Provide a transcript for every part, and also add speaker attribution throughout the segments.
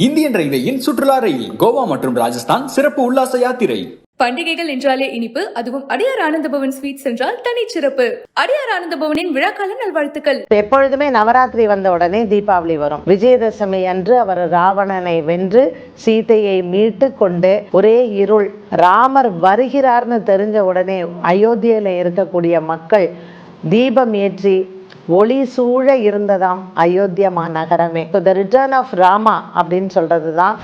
Speaker 1: Indian ரயில்வேயின் சுற்றுலா ரயில் கோவா மற்றும் ராஜஸ்தான் சிறப்பு உல்லாச யாத்திரை.
Speaker 2: பண்டிகைகள் என்றாலே இனிப்பு, அதுவும் அடியார் ஆனந்தபவன் ஸ்வீட்ஸ் என்றால் தனிச்சிறப்பு. அடியார் ஆனந்தபவனின் விழாக்கால நல்வாழ்த்துக்கள்.
Speaker 3: எப்பொழுதுமே நவராத்திரி வந்த உடனே தீபாவளி வரும். விஜயதசமி அன்று அவர் ராவணனை வென்று சீதையை மீட்டு கொண்டு ஒரே இருள் ராமர் வருகிறார்னு தெரிஞ்ச உடனே அயோத்தியில இருக்கக்கூடிய மக்கள் தீபம் ஏற்றி ஒளி சூழ இருந்ததாம் அயோத்தியா நகரமே. த ரிட்டர்ன் ஆஃப் ராமா அப்படின்னு சொல்றது தான்.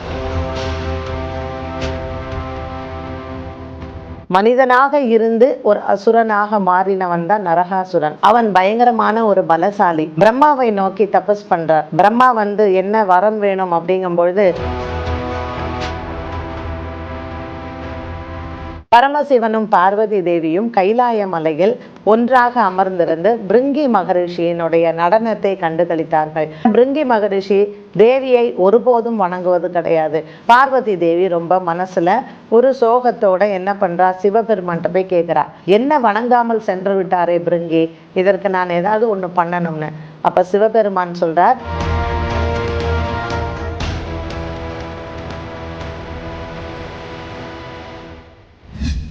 Speaker 3: மனிதனாக இருந்து ஒரு அசுரனாக மாறினவன் தான் நரகாசுரன். அவன் பயங்கரமான ஒரு பலசாலி. பிரம்மாவை நோக்கி தபஸ் பண்றார். பிரம்மா என்ன வரம் வேணும் அப்படிங்கும் பொழுது பரமசிவனும் பார்வதி தேவியும் கைலாய மலையில் ஒன்றாக அமர்ந்திருந்து பிருங்கி மகரிஷியினுடைய நடனத்தை கண்டுகளித்தார்கள். பிருங்கி மகரிஷி தேவியை ஒருபோதும் வணங்குவது கிடையாது. பார்வதி தேவி ரொம்ப மனசுல ஒரு சோகத்தோட என்ன பண்றா, சிவபெருமான்கிட்ட போய் கேட்கிறா, என்ன வணங்காமல் சென்று விட்டாரே பிருங்கி, இதற்கு நான் ஏதாவது ஒண்ணு பண்ணணும்னு. அப்ப சிவபெருமான் சொல்றார்,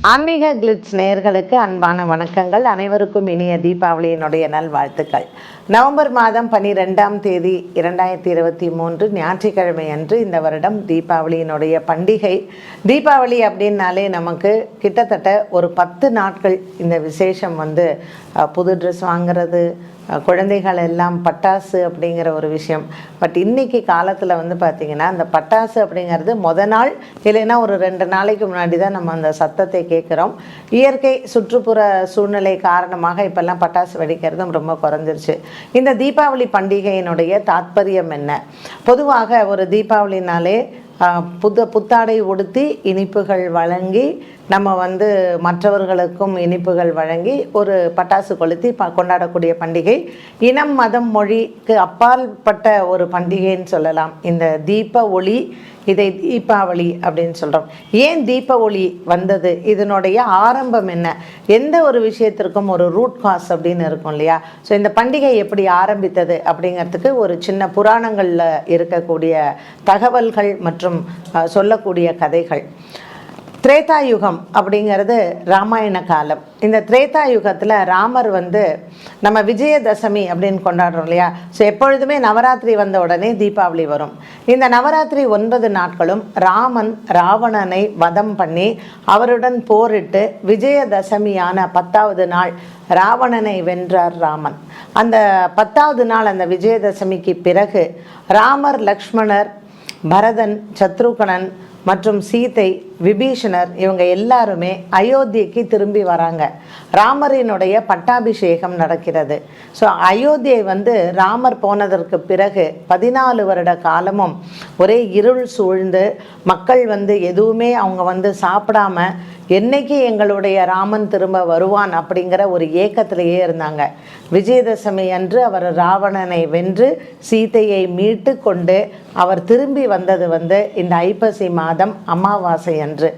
Speaker 3: ஆன்மீக கிளிட்ஸ் நேயர்களுக்கு அன்பான வணக்கங்கள். அனைவருக்கும் இனிய தீபாவளியினுடைய நல்வாழ்த்துக்கள். நவம்பர் மாதம் 12ஆம் தேதி 2023 ஞாயிற்றுக்கிழமை அன்று இந்த வருடம் தீபாவளியினுடைய பண்டிகை. தீபாவளி அப்படின்னாலே நமக்கு கிட்டத்தட்ட ஒரு 10 நாட்கள் இந்த விசேஷம் புது ட்ரெஸ் வாங்கிறது, குழந்தைகள் எல்லாம் பட்டாசு அப்படிங்கிற ஒரு விஷயம். பட் இன்னைக்கு காலத்தில் பார்த்திங்கன்னா அந்த பட்டாசு அப்படிங்கிறது நாள் இல்லைன்னா ஒரு 2 நாளைக்கு முன்னாடி தான் நம்ம அந்த சத்தத்தை கேட்குறோம். இயற்கை சுற்றுப்புற சூழ்நிலை காரணமாக இப்போல்லாம் பட்டாசு வெடிக்கிறதும் ரொம்ப குறைஞ்சிருச்சு. இந்த தீபாவளி பண்டிகையினுடைய தாத்பரியம் என்ன? பொதுவாக ஒரு தீபாவளினாலே புத்தாடை உடுத்தி இனிப்புகள் வழங்கி நம்ம மற்றவர்களுக்கும் இனிப்புகள் வழங்கி ஒரு பட்டாசு கொளுத்தி கொண்டாடக்கூடிய பண்டிகை. இனம் மதம் மொழிக்கு அப்பாற்பட்ட ஒரு பண்டிகைன்னு சொல்லலாம் இந்த தீப ஒளி. இதை தீபாவளி அப்படின்னு சொல்கிறோம். ஏன் தீப ஒளி வந்தது? இதனுடைய ஆரம்பம் என்ன? எந்த ஒரு விஷயத்திற்கும் ஒரு ரூட் காஸ் அப்படின்னு இருக்கும் இல்லையா? ஸோ இந்த பண்டிகை எப்படி ஆரம்பித்தது அப்படிங்கிறதுக்கு ஒரு சின்ன புராணங்களில் இருக்கக்கூடிய தகவல்கள் மற்றும் சொல்லக்கூடிய கதைகள். திரேதாயுகம் அப்படிங்கிறது ராமாயண காலம். இந்த திரேதாயுகத்தில் ராமர் நம்ம விஜயதசமி அப்படின்னு கொண்டாடுறோம் இல்லையா? ஸோ எப்பொழுதுமே நவராத்திரி வந்த உடனே தீபாவளி வரும். இந்த நவராத்திரி 9 நாட்களும் ராமன் ராவணனை வதம் பண்ணி அவருடன் போரிட்டு விஜயதசமியான 10வது நாள் ராவணனை வென்றார் ராமன். அந்த 10வது நாள் அந்த விஜயதசமிக்கு பிறகு ராமர், லக்ஷ்மணர், பரதன், சத்ருகனன் மற்றும் சீதை, விபீஷணர் இவங்க எல்லாருமே அயோத்தியைக்கு திரும்பி வராங்க. ராமரினுடைய பட்டாபிஷேகம் நடக்கிறது. ஸோ அயோத்தியை ராமர் போனதற்கு பிறகு 14 வருட காலமும் ஒரே இருள் சூழ்ந்து மக்கள் எதுவுமே அவங்க சாப்பிடாம என்னைக்கு எங்களுடைய ராமன் திரும்ப வருவான் அப்படிங்கிற ஒரு ஏக்கத்திலேயே இருந்தாங்க. விஜயதசமி அன்று அவர் ராவணனை வென்று சீதையை மீட்டு கொண்டு அவர் திரும்பி வந்தது இந்த ஐப்பசி மாதம் அமாவாசை அன்று.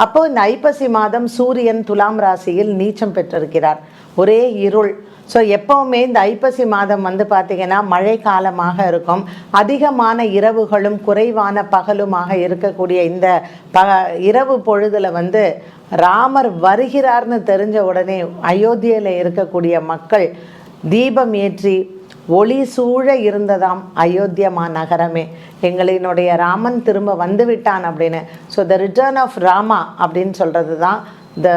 Speaker 3: அப்போ இந்த ஐப்பசி மாதம் சூரியன் துலாம் ராசியில் நீச்சம் பெற்றிருக்கிறார். ஒரே இருள். ஸோ எப்போவுமே இந்த ஐப்பசி மாதம் பார்த்திங்கன்னா மழை காலமாக இருக்கும். அதிகமான இரவுகளும் குறைவான பகலுமாக இருக்கக்கூடிய இந்த இரவு பொழுதில் ராமர் வருகிறார்னு தெரிஞ்ச உடனே அயோத்தியில் இருக்கக்கூடிய மக்கள் தீபம் ஏற்றி ஒளி சூழ இருந்ததாம் அயோத்தியா நகரமே. எங்களினுடைய ராமன் திரும்ப வந்துவிட்டான் அப்படின்னு. So the return of Rama அப்படின்னு சொல்கிறது தான் the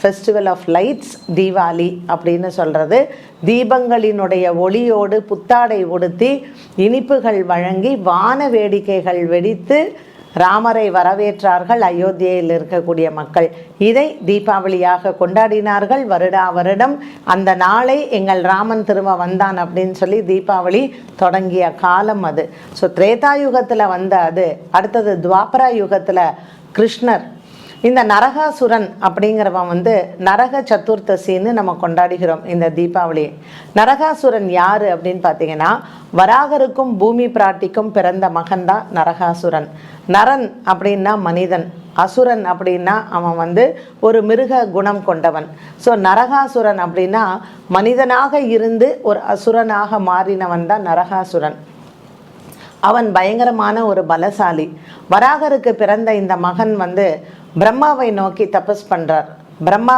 Speaker 3: festival of lights, Deepavali அப்படின்னு சொல்கிறது. தீபங்களினுடைய ஒளியோடு புத்தாடை உடுத்தி இனிப்புகள் வழங்கி வான வேடிக்கைகள் வெடித்து ராமரை வரவேற்றார்கள் அயோத்தியில் இருக்கக்கூடிய மக்கள். இதை தீபாவளியாக கொண்டாடினார்கள். வருடம் அந்த நாளை எங்கள் ராமன் திரும்ப வந்தான் அப்படின்னு சொல்லி தீபாவளி தொடங்கிய காலம் அது. ஸோ திரேதாயுகத்தில் அது. அடுத்தது துவாபரா யுகத்தில் கிருஷ்ணர். இந்த நரகாசுரன் அப்படிங்கிறவன் நரக சதுர்த்தசின்னு நம்ம கொண்டாடுகிறோம் இந்த தீபாவளி. நரகாசுரன் யார் அப்படின்னு பார்த்தீங்கன்னா வராகருக்கும் பூமி பிராட்டிக்கும் பிறந்த மகன்தான் நரகாசுரன். நரன் அப்படின்னா மனிதன், அசுரன் அப்படின்னா அவன் ஒரு மிருக குணம் கொண்டவன். ஸோ நரகாசுரன் அப்படின்னா மனிதனாக இருந்து ஒரு அசுரனாக மாறினவன் தான் நரகாசுரன். அவன் பயங்கரமான ஒரு பலசாலி. வராகருக்கு பிறந்த இந்த மகன் பிரம்மாவை நோக்கி தபஸ் பண்ணுறார். பிரம்மா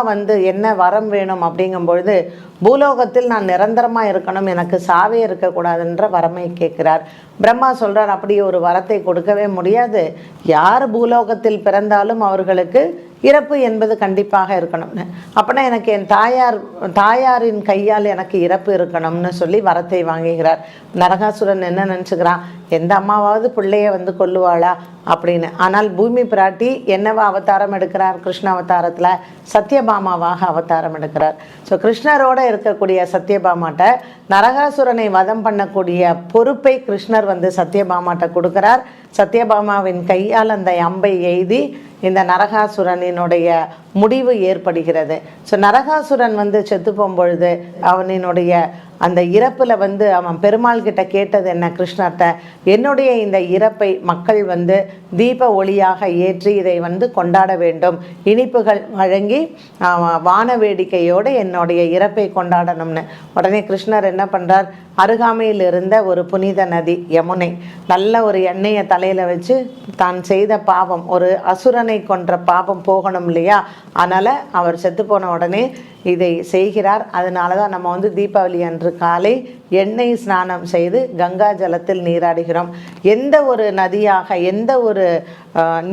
Speaker 3: என்ன வரம் வேணும் அப்படிங்கும் பொழுது, பூலோகத்தில் நான் நிரந்தரமாக இருக்கணும், எனக்கு சாவே இருக்கக்கூடாதுன்ற வரமை கேட்குறார். பிரம்மா சொல்கிறார், அப்படி ஒரு வரத்தை கொடுக்கவே முடியாது, யார் பூலோகத்தில் பிறந்தாலும் அவர்களுக்கு இறப்பு என்பது கண்டிப்பாக இருக்கணும்னு. அப்போனா எனக்கு என் தாயாரின் கையால் எனக்கு இறப்பு இருக்கணும்னு சொல்லி வரத்தை வாங்குகிறார். நரகாசுரன் என்ன நினச்சிக்கிறான், எந்த அம்மாவாவது பிள்ளைய கொல்லுவாளா அப்படின்னு. ஆனால் பூமி பிராட்டி என்னவா அவதாரம் எடுக்கிறார்? கிருஷ்ண அவதாரத்தில் சத்யபாமாவாக அவதாரம் எடுக்கிறார். ஸோ கிருஷ்ணரோட இருக்கக்கூடிய சத்யபாமாட்ட நரகாசுரனை வதம் பண்ணக்கூடிய பொறுப்பை கிருஷ்ணர் சத்யபாமாட்ட கொடுக்கிறார். சத்யபாமாவின் கையால் அந்த அம்பை எய்தி இந்த நரகாசுரனினுடைய முடிவு ஏற்படுகிறது. ஸோ நரகாசுரன் செத்து போகும்பொழுது அவனினுடைய அந்த இறப்பில் அவன் பெருமாள் கிட்ட கேட்டது என்ன? கிருஷ்ணர்கிட்ட, என்னுடைய இந்த இறப்பை மக்கள் தீப ஒளியாக ஏற்றி இதை கொண்டாட வேண்டும், இனிப்புகள் வழங்கி வான வேடிக்கையோடு என்னுடைய இறப்பை கொண்டாடணும்னு. உடனே கிருஷ்ணர் என்ன பண்ணுறார், அருகாமையில் இருந்த ஒரு புனித நதி யமுனை, நல்ல ஒரு எண்ணெயை தலையில் வச்சு தான் செய்த பாவம், ஒரு அசுரனை கொன்ற பாவம் போகணும் இல்லையா, அதனால் அவர் செத்து போன உடனே இதை செய்கிறார். அதனால தான் நம்ம தீபாவளி அன்று காலை எண்ணெய் ஸ்நானம் செய்து கங்கா ஜலத்தில் நீராடுகிறோம். எந்த ஒரு நதியாக எந்த ஒரு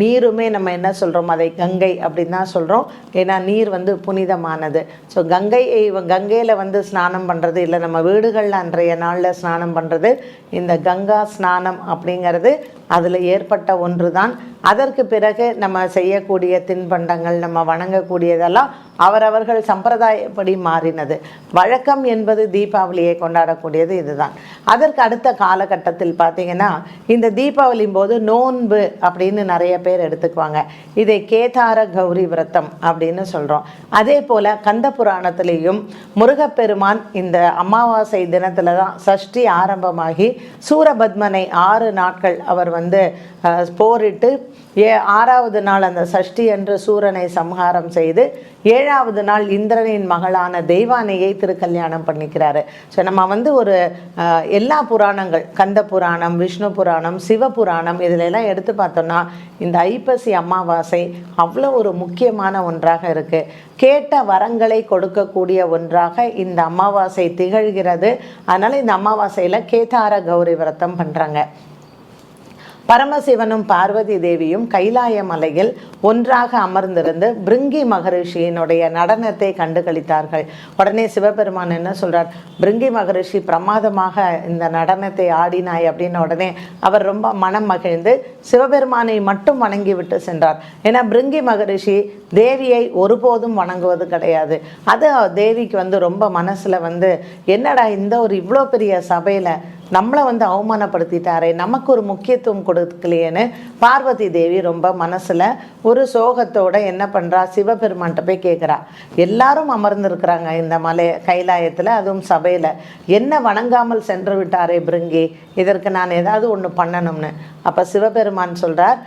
Speaker 3: நீருமே நம்ம என்ன சொல்கிறோம், அதை கங்கை அப்படின்னு தான் சொல்கிறோம். ஏன்னா நீர் புனிதமானது. ஸோ கங்கையில் ஸ்நானம் பண்ணுறது, இல்லை நம்ம வீடுகளில் அன்றைய நாளில் ஸ்நானம் பண்ணுறது, இந்த கங்கா ஸ்நானம் அப்படிங்கிறது அதில் ஏற்பட்ட ஒன்று தான். அதற்கு பிறகு நம்ம செய்யக்கூடிய தின்பண்டங்கள், நம்ம வணங்கக்கூடியதெல்லாம் அவரவர்கள் சம்பிரதாயப்படி மாறினது. வழக்கம் என்பது தீபாவளியை கொண்டாடக்கூடியது இதுதான். அதற்கு அடுத்த காலகட்டத்தில் பார்த்திங்கன்னா, இந்த தீபாவளி போது நோன்பு அப்படின்னு நிறைய பேர் எடுத்துக்குவாங்க. இதை கேதார கௌரி விரதம் அப்படின்னு சொல்கிறோம். அதே போல் கந்த புராணத்திலேயும் முருகப்பெருமான் இந்த அமாவாசை தினத்தில் தான் சஷ்டி ஆரம்பமாகி சூரபத்மனை 6 நாட்கள் அவர் போரிட்டு 6வது நாள் அந்த சஷ்டி அன்று சூரனை சம்ஹாரம் செய்து 7வது நாள் இந்திரனின் மகளான தெய்வானையை திருக்கல்யாணம் பண்ணிக்கிறாரு. ஸோ நம்ம ஒரு எல்லா புராணங்கள், கந்த புராணம், விஷ்ணு புராணம், சிவபுராணம், இதிலெல்லாம் எடுத்து பார்த்தோம்னா இந்த ஐப்பசி அமாவாசை அவ்வளோ ஒரு முக்கியமான ஒன்றாக இருக்குது. கேட்ட வரங்களை கொடுக்கக்கூடிய ஒன்றாக இந்த அமாவாசை திகழ்கிறது. அதனால் இந்த அமாவாசையில் கேதார கௌரி விரதம் பண்ணுறாங்க. பரமசிவனும் பார்வதி தேவியும் கைலாய மலையில் ஒன்றாக அமர்ந்திருந்து பிருங்கி மகரிஷியினுடைய நடனத்தை கண்டுகளித்தார்கள். உடனே சிவபெருமான் என்ன சொல்றார், பிருங்கி மகரிஷி பிரமாதமாக இந்த நடனத்தை ஆடினாய் அப்படின்னு உடனே அவர் ரொம்ப மனம் மகிழ்ந்து சிவபெருமானை மட்டும் வணங்கி விட்டு சென்றார். ஏன்னா பிருங்கி மகரிஷி தேவியை ஒருபோதும் வணங்குவது கிடையாது. அது தேவிக்கு ரொம்ப மனசுல என்னடா இந்த ஒரு இவ்வளோ பெரிய சபையில நம்மளை அவமானப்படுத்திட்டாரே, நமக்கு ஒரு முக்கியத்துவம் கொடுக்கலையேன்னு பார்வதி தேவி ரொம்ப மனசில் ஒரு சோகத்தோடு என்ன பண்ணுறா, சிவபெருமான்கிட்ட போய் கேட்குறா. எல்லாரும் அமர்ந்திருக்கிறாங்க இந்த மலை கைலாயத்தில், அதுவும் சபையில், என்ன வணங்காமல் சென்று விட்டாரே பிருங்கி, இதற்கு நான் ஏதாவது ஒன்று பண்ணணும்னு. அப்போ சிவபெருமான் சொல்கிறார்,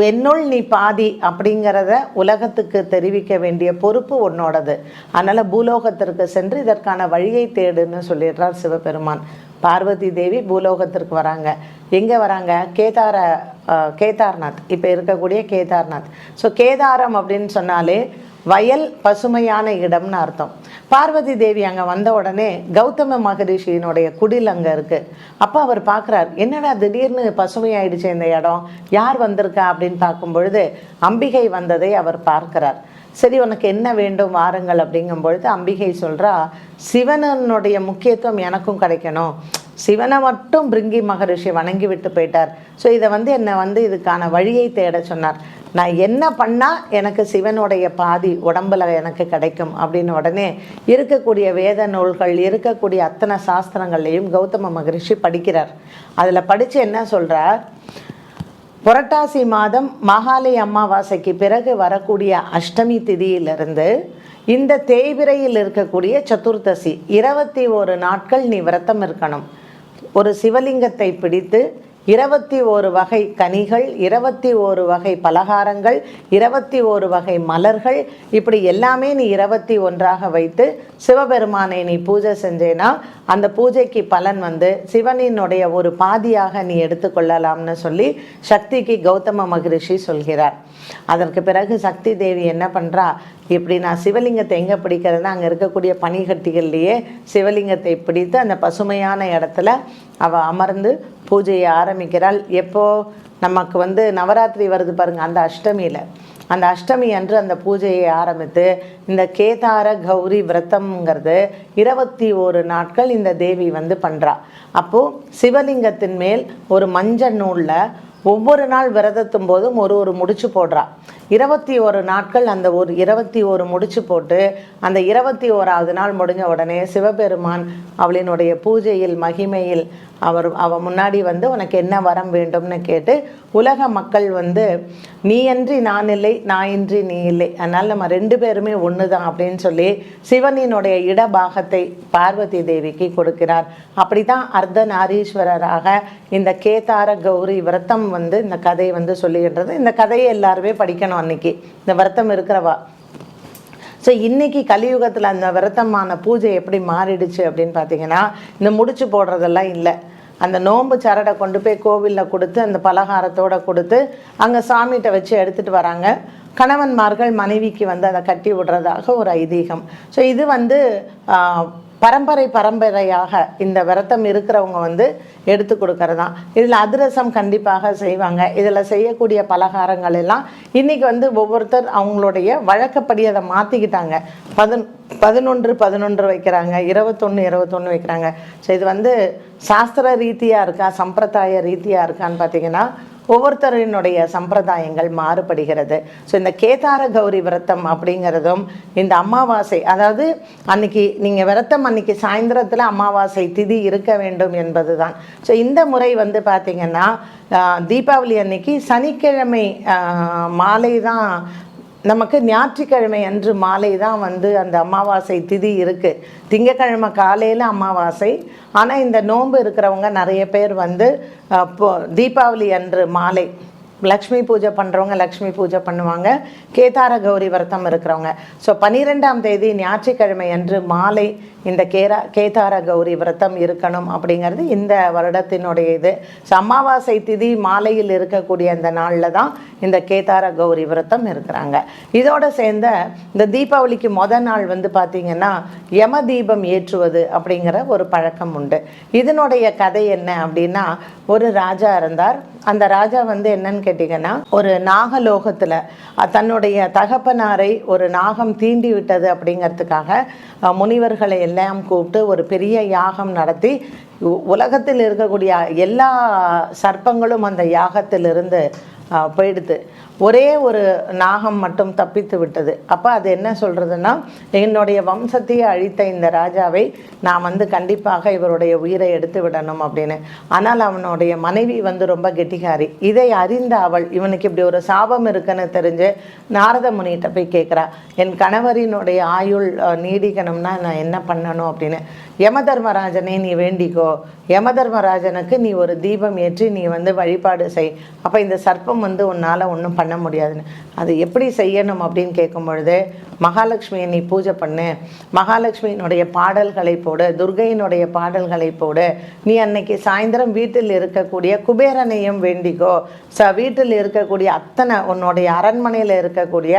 Speaker 3: என்னுள் நீ பாதி அப்படிங்கிறத உலகத்துக்கு தெரிவிக்க வேண்டிய பொறுப்பு உன்னோடது. அதனால் பூலோகத்திற்கு சென்று இதற்கான வழியை தேடுன்னு சொல்லிடுறார் சிவபெருமான். பார்வதி தேவி பூலோகத்திற்கு வராங்க. எங்கே வராங்க? கேதார்நாத், இப்போ இருக்கக்கூடிய கேதார்நாத். ஸோ கேதாரம் அப்படின்னு சொன்னாலே வயல், பசுமையான இடம்னு அர்த்தம். பார்வதி தேவி அங்கே வந்த உடனே கௌதம மகரிஷியினுடைய குடில் அங்கே இருக்குது. அப்போ அவர் பார்க்குறார், என்னடா திடீர்னு பசுமையாயிடுச்சு இந்த இடம், யார் வந்திருக்கா அப்படின்னு பார்க்கும் பொழுது அம்பிகை வந்ததை அவர் பார்க்கிறார். சரி, உனக்கு என்ன வேண்டும் வாருங்கள் அப்படிங்கும் பொழுது அம்பிகை சொல்கிறா, சிவனுடைய முக்கியத்துவம் எனக்கும் கிடைக்கணும், சிவனை மட்டும் பிருங்கி மகரிஷி வணங்கி விட்டு போயிட்டார். ஸோ இதை என்னை இதுக்கான வழியை தேட சொன்னார். நான் என்ன பண்ணால் எனக்கு சிவனுடைய பாதி உடம்புல எனக்கு கிடைக்கும் அப்படின்னு உடனே இருக்கக்கூடிய வேத நூல்கள், இருக்கக்கூடிய அத்தனை சாஸ்திரங்கள்லையும் கௌதம மகரிஷி படிக்கிறார். அதில் படித்து என்ன சொல்கிறார், புரட்டாசி மாதம் மாகாளி அமாவாசைக்கு பிறகு வரக்கூடிய அஷ்டமி திதியிலிருந்து இந்த தேய்பிரையில் இருக்கக்கூடிய சதுர்தசி 21 நாட்கள் நீ விரதம் இருக்கணும். ஒரு சிவலிங்கத்தை பிடித்து 21 வகை கனிகள், 21 வகை பலகாரங்கள், 21 வகை மலர்கள், இப்படி எல்லாமே நீ 21ஆக வைத்து சிவபெருமானை நீ பூஜை செஞ்சேனா அந்த பூஜைக்கு பலன் வந்து சிவனினுடைய ஒரு பாதியாக நீ எடுத்துக்கொள்ளலாம்னு சொல்லி சக்திக்கு கௌதம மகரிஷி சொல்கிறார். அதற்கு பிறகு சக்தி தேவி என்ன பண்ணுறா, இப்படி நான் சிவலிங்கத்தை எங்கே பிடிக்கிறதுனா அங்கே இருக்கக்கூடிய பனிகட்டிகள்லேயே சிவலிங்கத்தை பிடித்து அந்த பசுமையான இடத்துல அவள் அமர்ந்து பூஜையை ஆரம்பிக்கிறாள். எப்போ நமக்கு வந்து நவராத்திரி வருது பாருங்கள், அந்த அஷ்டமியில், அந்த அஷ்டமி அன்று அந்த பூஜையை ஆரம்பித்து இந்த கேதார கௌரி விரதம்ங்கிறது 21 நாட்கள் இந்த தேவி வந்து பண்ணுறா. அப்போது சிவலிங்கத்தின் மேல் ஒரு மஞ்சள் நூலில் ஒவ்வொரு நாள் விரதத்தும் போதும் ஒரு முடிச்சு போடுறா. 21 நாட்கள் அந்த 21 முடிச்சு போட்டு அந்த 21வது நாள் முடிஞ்ச உடனே சிவபெருமான் அவளினுடைய பூஜையில் மகிமையில் அவ முன்னாடி வந்து உனக்கு என்ன வரம் வேண்டும்னு கேட்டு உலக மக்கள் வந்து நீ அன்றி நான் இல்லை, நான் இன்றி நீ இல்லை, அதனால் நம்ம 2 பேருமே ஒன்று தான் அப்படின்னு சொல்லி சிவனினுடைய இடபாகத்தை பார்வதி தேவிக்கு கொடுக்கிறார். அப்படி தான் அர்த்தநாரீஸ்வரராக இந்த கேதார கௌரி விரதம் வந்து இந்த கதை வந்து சொல்லுகின்றது. இந்த கதையை எல்லாருமே படிக்கணும் அன்னைக்கு, இந்த விரதம் இருக்கிறவா. ஸோ இன்றைக்கி கலியுகத்தில் அந்த விரதமான பூஜை எப்படி மாறிடுச்சு அப்படின்னு பார்த்தீங்கன்னா, இந்த முடிச்சு போடுறதெல்லாம் இல்லை. அந்த நோன்பு சரடை கொண்டு போய் கோவிலில் கொடுத்து அந்த பலகாரத்தோடு கொடுத்து அங்கே சாமிகிட்ட வச்சு எடுத்துகிட்டு வராங்க. கணவன்மார்கள் மனைவிக்கு வந்து அதை கட்டி விடுறதாக ஒரு ஐதீகம். ஸோ இது வந்து பரம்பரையாக இந்த விரதம் இருக்கிறவங்க வந்து எடுத்து கொடுக்கறதான். இதில் அதிரசம் கண்டிப்பாக செய்வாங்க. இதில் செய்யக்கூடிய பலகாரங்கள் எல்லாம் இன்றைக்கி வந்து ஒவ்வொருத்தர் அவங்களுடைய வழக்கப்படி அதை மாற்றிக்கிட்டாங்க. 11 வைக்கிறாங்க, 21 வைக்கிறாங்க. ஸோ இது வந்து சாஸ்திர ரீதியாக இருக்கா, சம்பிரதாய ரீதியாக இருக்கான்னு பார்த்தீங்கன்னா ஒவ்வொருத்தரினுடைய சம்பிரதாயங்கள் மாறுபடுகிறது. ஸோ இந்த கேதார கௌரி விரதம் அப்படிங்கிறதும் இந்த அமாவாசை, அதாவது அன்னைக்கு நீங்கள் விரதம் அன்னைக்கு சாயந்தரத்தில் அமாவாசை திதி இருக்க வேண்டும் என்பது தான். ஸோ இந்த முறை வந்து பார்த்திங்கன்னா தீபாவளி அன்னைக்கு சனிக்கிழமை மாலை தான், நமக்கு ஞாயிற்றுக்கிழமை அன்று மாலை தான் வந்து அந்த அமாவாசை திதி இருக்குது. திங்கக்கிழமை காலையில் அமாவாசை. ஆனால் இந்த நோன்பு இருக்கிறவங்க நிறைய பேர் வந்து தீபாவளி அன்று மாலை லக்ஷ்மி பூஜை பண்ணுறவங்க லக்ஷ்மி பூஜை பண்ணுவாங்க. கேதார கௌரி விரதம் இருக்கிறவங்க ஸோ 12ஆம் தேதி ஞாயிற்றுக்கிழமை அன்று மாலை இந்த கேதார கௌரி விரதம் இருக்கணும் அப்படிங்கிறது இந்த வருடத்தினுடைய இது. ஸோ அமாவாசை திதி மாலையில் இருக்கக்கூடிய அந்த நாளில் தான் இந்த கேதார கௌரி விரதம் இருக்கிறாங்க. இதோடு சேர்ந்த இந்த தீபாவளிக்கு நாள் வந்து பார்த்திங்கன்னா யம தீபம் ஏற்றுவது அப்படிங்கிற ஒரு பழக்கம் உண்டு. இதனுடைய கதை என்ன அப்படின்னா, ஒரு ராஜா இருந்தார். அந்த ராஜா வந்து என்னன்னு கேட்டிங்கன்னா, ஒரு நாகலோகத்தில் தன்னுடைய தகப்பனாரை ஒரு நாகம் தீண்டி விட்டது அப்படிங்கிறதுக்காக முனிவர்களை எல்லாம் கூப்பிட்டு ஒரு பெரிய யாகம் நடத்தி உலகத்தில் இருக்கக்கூடிய எல்லா சர்ப்பங்களும் அந்த யாகத்திலிருந்து போயிடுது. ஒரே ஒரு நாகம் மட்டும் தப்பித்து விட்டது. அப்போ அது என்ன சொல்கிறதுன்னா, என்னுடைய வம்சத்தையே அழித்த இந்த ராஜாவை நான் வந்து கண்டிப்பாக இவருடைய உயிரை எடுத்து விடணும் அப்படின்னு. ஆனால் அவனுடைய மனைவி வந்து ரொம்ப கெட்டிகாரி. இதை அறிந்த அவள், இவனுக்கு இப்படி ஒரு சாபம் இருக்குன்னு தெரிஞ்சு நாரத முனிகிட்ட போய் கேட்குறா, என் கணவரினுடைய ஆயுள் நீடிக்கணும்னா நான் என்ன பண்ணணும் அப்படின்னு. யமதர்மராஜனை நீ வேண்டிக்கோ, யமதர்மராஜனுக்கு நீ ஒரு தீபம் ஏற்றி நீ வந்து வழிபாடு செய், அப்போ இந்த சர்ப்பம் வந்து உன்னால் ஒன்றும் பண்ண முடியாதுன்னு. அது எப்படி செய்யணும் அப்படின்னு கேட்கும் பொழுது, மகாலட்சுமியை நீ பூஜை பண்ணு, மகாலட்சுமியினுடைய பாடல்களை போடு, துர்கையினுடைய பாடல்களை போடு, நீ அன்னைக்கு சாயந்தரம் வீட்டில் இருக்கக்கூடிய குபேரனையும் வேண்டிக்கோ, வீட்டில் இருக்கக்கூடிய அத்தனை உன்னுடைய அரண்மனையில் இருக்கக்கூடிய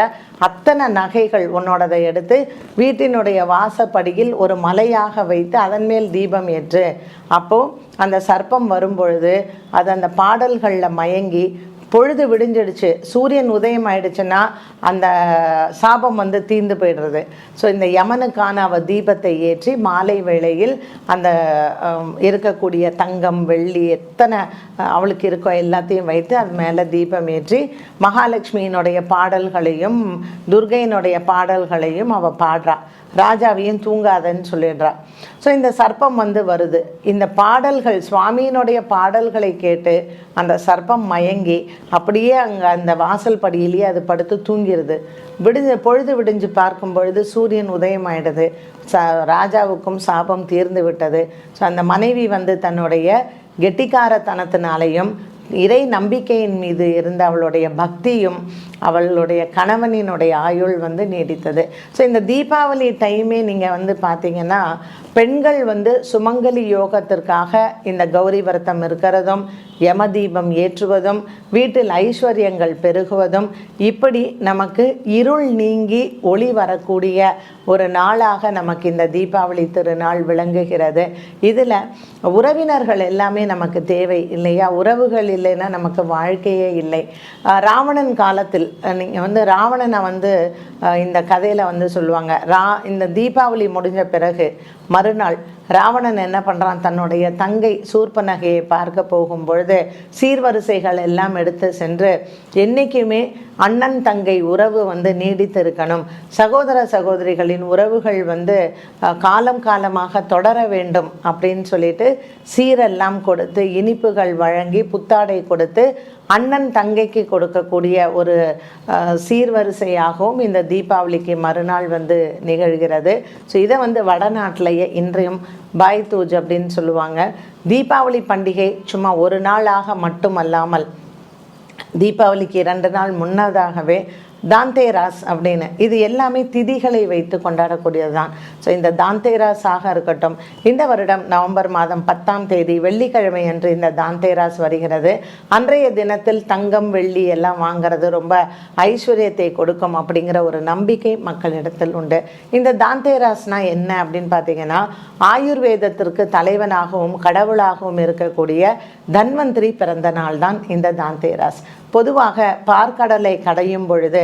Speaker 3: அத்தனை நகைகள் உன்னோடதை எடுத்து வீட்டினுடைய வாசப்படியில் ஒரு மலையாக வைத்து அதன் மேல் தீபம் ஏற்று. அப்போது அந்த சர்ப்பம் வரும்பொழுது அது அந்த பாடல்களில் மயங்கி பொழுது விடிஞ்சிடுச்சு, சூரியன் உதயம் ஆயிடுச்சுன்னா அந்த சாபம் வந்து தீர்ந்து போயிடுறது. ஸோ இந்த யமனுக்கான அவள் தீபத்தை ஏற்றி மாலை வேளையில் அந்த இருக்கக்கூடிய தங்கம் வெள்ளி எத்தனை அவளுக்கு இருக்கோ எல்லாத்தையும் வைத்து அது மேலே தீபம் ஏற்றி மகாலட்சுமியினுடைய பாடல்களையும் துர்கையினுடைய பாடல்களையும் அவள் பாடுறா. ராஜாவையும் தூங்காதன்னு சொல்லிடுறா. ஸோ இந்த சர்ப்பம் வந்து வருது. இந்த பாடல்கள் சுவாமியினுடைய பாடல்களை கேட்டு அந்த சர்ப்பம் மயங்கி அப்படியே அங்கே அந்த வாசல் படியிலேயே அது படுத்து தூங்கிடுது. பொழுது விடிஞ்சு பார்க்கும் பொழுது சூரியன் உதயம் ஆயிடுது. ராஜாவுக்கும் சாபம் தீர்ந்து விட்டது. ஸோ அந்த மனைவி வந்து தன்னுடைய கெட்டிக்காரத்தனத்தினாலேயும் இறை நம்பிக்கையின் மீது இருந்த அவளுடைய பக்தியும் அவளுடைய கணவனினுடைய ஆயுள் வந்து நீடித்தது. ஸோ இந்த தீபாவளி டைமே நீங்கள் வந்து பார்த்தீங்கன்னா பெண்கள் வந்து சுமங்கலி யோகத்திற்காக இந்த கௌரி விரதம் இருக்கிறதும், யமதீபம் ஏற்றுவதும், வீட்டில் ஐஸ்வர்யங்கள் பெருகுவதும், இப்படி நமக்கு இருள் நீங்கி ஒளி வரக்கூடிய ஒரு நாளாக நமக்கு இந்த தீபாவளி திருநாள் விளங்குகிறது. இதில் உறவினர்கள் எல்லாமே நமக்கு தேவை இல்லையா? உறவுகள் இல்லைன்னா நமக்கு வாழ்க்கையே இல்லை. ராவணன் காலத்தில் நீங்கள் வந்து ராவணனை வந்து இந்த கதையில் வந்து சொல்லுவாங்க. இந்த தீபாவளி முடிஞ்ச பிறகு மறுநாள் ராவணன் என்ன பண்ணுறான், தன்னுடைய தங்கை சூர்பனகையை பார்க்க போகும் பொழுது சீர்வரிசைகள் எல்லாம் எடுத்து சென்று என்றைக்குமே அண்ணன் தங்கை உறவு வந்து நீடித்து இருக்கணும், சகோதர சகோதரிகளின் உறவுகள் வந்து காலம் காலமாக தொடர வேண்டும் அப்படின்னு சொல்லிட்டு சீரெல்லாம் கொடுத்து இனிப்புகள் வழங்கி புத்தாடை கொடுத்து அண்ணன் தங்கைக்கு கொடுக்கக்கூடிய ஒரு சீர்வரிசையாகவும் இந்த தீபாவளிக்கு மறுநாள் வந்து நிகழ்கிறது. ஸோ இதை வந்து வடநாட்டிலேயே இன்றையும் பாய் தூஜ் அப்படின்னு சொல்லுவாங்க. தீபாவளி பண்டிகை சும்மா ஒரு நாளாக மட்டுமல்லாமல் தீபாவளிக்கு 2 நாள் முன்னதாகவே தாந்தேராஸ் அப்படின்னு இது எல்லாமே திதிகளை வைத்து கொண்டாடக்கூடியது தான். ஸோ இந்த தாந்தேராஸாக இருக்கட்டும், இந்த வருடம் நவம்பர் மாதம் 10ஆம் தேதி வெள்ளிக்கிழமை அன்று இந்த தாந்தேராஸ் வருகிறது. அன்றைய தினத்தில் தங்கம் வெள்ளி எல்லாம் வாங்கிறது ரொம்ப ஐஸ்வர்யத்தை கொடுக்கும் அப்படிங்கிற ஒரு நம்பிக்கை மக்களிடத்தில் உண்டு. இந்த தாந்தேராஸ்னால் என்ன அப்படின்னு பார்த்தீங்கன்னா, ஆயுர்வேதத்திற்கு தலைவனாகவும் கடவுளாகவும் இருக்கக்கூடிய தன்வந்திரி பிறந்த நாள் தான் இந்த தாந்தேராஸ். பொதுவாக பார்க்கடலை கடையும் பொழுது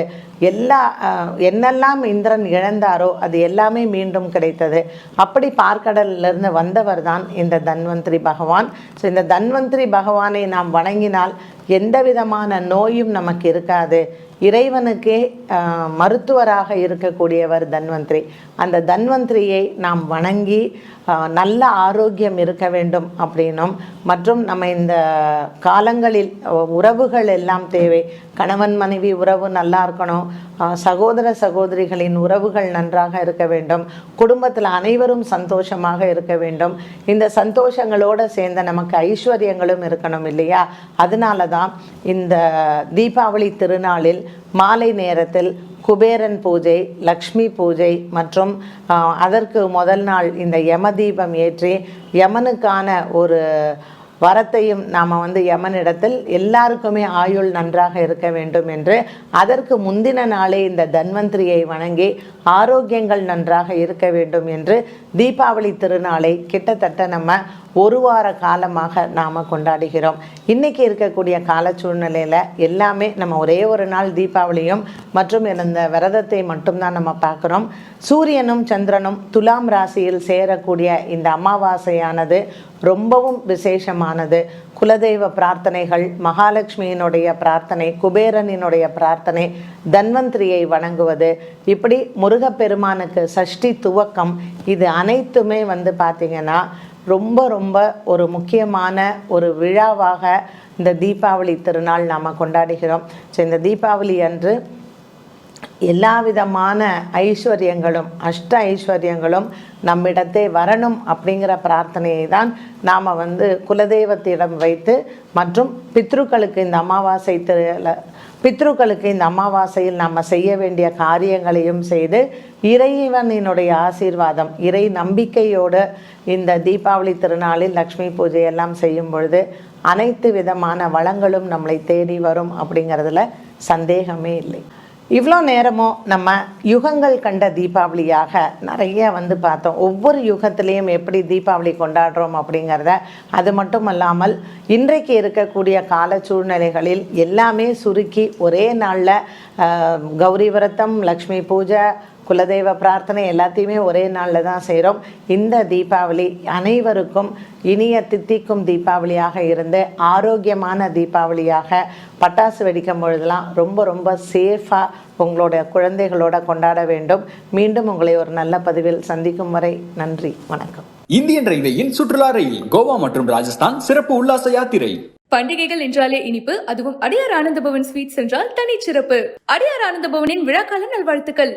Speaker 3: என்னெல்லாம் இந்திரன் இழந்தாரோ அது எல்லாமே மீண்டும் கிடைத்தது. அப்படி பார்க்கடலிருந்து வந்தவர் தான் இந்த தன்வந்திரி பகவான். ஸோ இந்த தன்வந்திரி பகவானை நாம் வணங்கினால் எந்த விதமான நோயும் நமக்கு இருக்காது. இறைவனுக்கே மருத்துவராக இருக்கக்கூடியவர் தன்வந்திரி. அந்த தன்வந்திரியை நாம் வணங்கி நல்ல ஆரோக்கியம் இருக்க வேண்டும் அப்படின்னும், மற்றும் நம்ம இந்த காலங்களில் உறவுகள் எல்லாம் தேவை. கணவன் மனைவி உறவு நல்லா இருக்கணும், சகோதர சகோதரிகளின் உறவுகள் நன்றாக இருக்க வேண்டும், குடும்பத்தில் அனைவரும் சந்தோஷமாக இருக்க வேண்டும். இந்த சந்தோஷங்களோடு சேர்ந்த நமக்கு ஐஸ்வர்யங்களும் இருக்கணும் இல்லையா? அதனால தான் இந்த தீபாவளி திருநாளில் மாலை நேரத்தில் குபேரன் பூஜை, லக்ஷ்மி பூஜை மற்றும் அதற்கு முதல் நாள் இந்த யமதீபம் ஏற்றி யமனுக்கான ஒரு வரத்தையும் நாம் வந்து யமனிடத்தில் எல்லாருக்குமே ஆயுள் நன்றாக இருக்க வேண்டும் என்று அதற்கு முந்தின நாளே இந்த தன்வந்திரியை வணங்கி ஆரோக்கியங்கள் நன்றாக இருக்க வேண்டும் என்று தீபாவளி திருநாளை கிட்டத்தட்ட நம்ம ஒரு வார காலமாக நாம் கொண்டாடுகிறோம். இன்றைக்கி இருக்கக்கூடிய கால சூழ்நிலையில் எல்லாமே நம்ம ஒரே ஒரு நாள் தீபாவளியும் மற்றும் இந்த விரதத்தை மட்டும்தான் நம்ம பார்க்குறோம். சூரியனும் சந்திரனும் துலாம் ராசியில் சேரக்கூடிய இந்த அமாவாசையானது ரொம்பவும் விசேஷமானது. குலதெய்வ பிரார்த்தனைகள், மகாலட்சுமியினுடைய பிரார்த்தனை, குபேரனினுடைய பிரார்த்தனை, தன்வந்திரியை வணங்குவது, இப்படி முருகப்பெருமானுக்கு சஷ்டி துவக்கம், இது அனைத்துமே வந்து பார்த்திங்கன்னா ரொம்ப ரொம்ப ஒரு முக்கியமான ஒரு விழாவாக இந்த தீபாவளி திருநாள் நாம் கொண்டாடுகிறோம். ஸோ இந்த தீபாவளி அன்று எல்லா விதமான ஐஸ்வர்யங்களும் அஷ்ட ஐஸ்வர்யங்களும் நம்மிடத்தே வரணும் அப்படிங்கிற பிரார்த்தனையை தான் நாம் வந்து குலதெய்வத்திடம் வைத்து மற்றும் பித்ருக்களுக்கு இந்த அமாவாசையில் நாம் செய்ய வேண்டிய காரியங்களையும் செய்து இறைவனினுடைய ஆசீர்வாதம், இறை நம்பிக்கையோடு இந்த தீபாவளி திருநாளில் லக்ஷ்மி பூஜை எல்லாம் செய்யும் பொழுது அனைத்து விதமான வளங்களும் நம்மளை தேடி வரும் அப்படிங்கிறதுல சந்தேகமே இல்லை. இவ்வளோ நேரமும் நம்ம யுகங்கள் கண்ட தீபாவளியாக நிறைய வந்து பார்த்தோம். ஒவ்வொரு யுகத்திலையும் எப்படி தீபாவளி கொண்டாடுறோம் அப்படிங்கிறத, அது மட்டும் இல்லாமல் இன்றைக்கு இருக்கக்கூடிய கால சூழ்நிலைகளில் எல்லாமே சுருக்கி ஒரே நாளில் கௌரி விரதம், லக்ஷ்மி பூஜை, குலதெய்வ பிரார்த்தனை எல்லாத்தையுமே ஒரே நாளில் தான் செய்கிறோம். இந்த தீபாவளி அனைவருக்கும் இனிய தித்திக்கும் தீபாவளியாக இருந்து ஆரோக்கியமான தீபாவளியாக பட்டாசு வெடிக்கும் பொழுதெல்லாம் ரொம்ப ரொம்ப சேஃபாக உங்களோட குழந்தைகளோட கொண்டாட வேண்டும். மீண்டும் உங்களை ஒரு நல்ல பதிவில் சந்திக்கும் வரை நன்றி, வணக்கம்.
Speaker 1: இந்தியன் ரயில்வேயின் சுற்றுலா ரயில் கோவா மற்றும் ராஜஸ்தான் சிறப்பு உல்லாச யாத்திரை.
Speaker 2: பண்டிகைகள் என்றாலே இனிப்பு, அதுவும் அடியார் ஆனந்த பவன் ஸ்வீட்ஸ் என்றால் தனிச்சிறப்பு. அடியார் ஆனந்த பவனின் விழாக்கால நல்வாழ்த்துக்கள்.